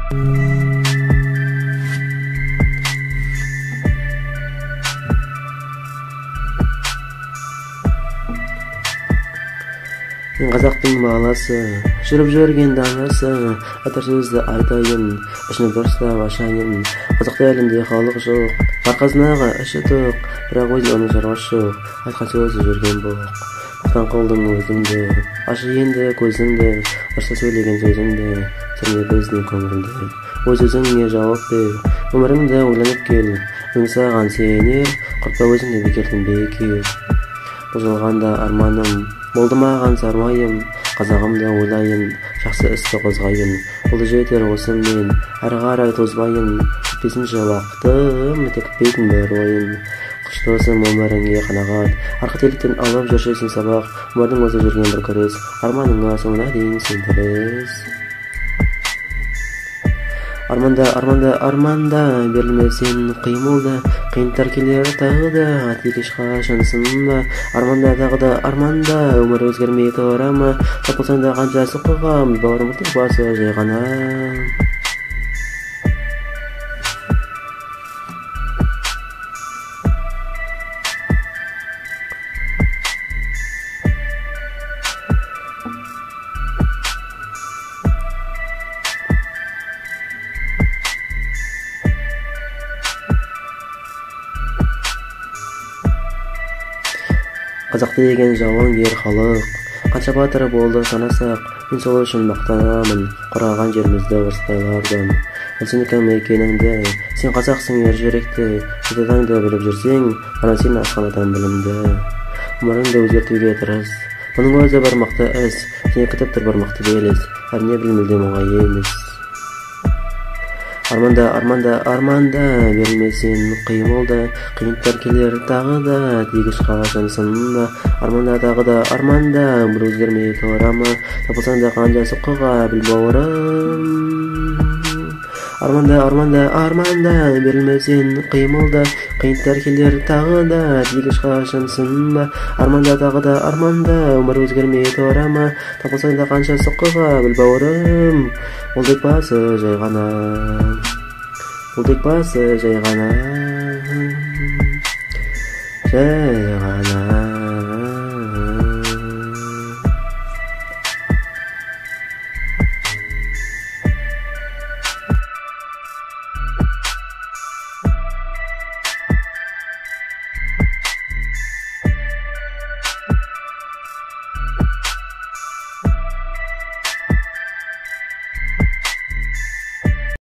Мен қазақтың баласы, жүріп жүрген данасы, айтар сөзді айтайын, ішіне дұрыстап ашайын. Қазақта әлемде халық жоқ, бар қазынаға іші тоқ, бірақ өзі оның шаруасы жоқ, айтқан сөзі жүрген боқ. Мақтан қылдың өзіңді, ашы енді көзіңді, дұрыста сөйлеген сөзіңді, сүрме көздің көміріңді. Өз өзіңе жауап бер, өміріңді ойланып кел, өмір саған сенер, құртпа өзіңді бекерден бекер. Бұзылғанда арманым, болды маған сармайым, қазағымды ойлайын, жақсы істі қозғайын. Бұл жетер осымен, әрі қарай тозбайын, бітпесінші уақытым, тек бетін бір ойын. Құштылсың өміріңе қанағат, арқателіктен алып жүршесің сабақ, өмірдің өзі жүрген бір күрес, арманыңа соңына дейін сендіріс. Арманда, берілмесен қимылда, қиындықтар келер тағы да, тек ешқашан сынба. Арманда тағы да арманда, өмір өзгермей тұра ма, тапылсаң да қанша соққығам, бауырым тек басы жай ғана. Қазақ деген жауынгер халық, қанша батыр болды санасақ, мен сол үшін мақтанамын, қорғаған жерімізді орыстайлардан. Білсін кім екеніңді, сен қазақсың ер жүректі, жеті біліп жүрсең, ғана сен асқан адам білімді. Өміріңді өзгертуге тырыс, бұның өзі бір мықты іс, сен күтіп тұр бір мықты белес, әрине білмілден оңай емес. Арманда, берілмесен қимылда, қиындықтар келер тағы да, тек ешқашан сынба. Арманда тағы да арманда, өмір өзгермей тұра ма, тапылсаң да қанша соққыға біл бауырым. Арманда, берілмесен қимылда, қиындықтар келер тағы да, тек ешқашан сынба. Арманда тағы да арманда, өмір өзгермей тұра ма, тапылсаң да қанша соққыға біл бауырым. Ол тек басы жай ғана, ол тек басы жай ғана, жай ғана.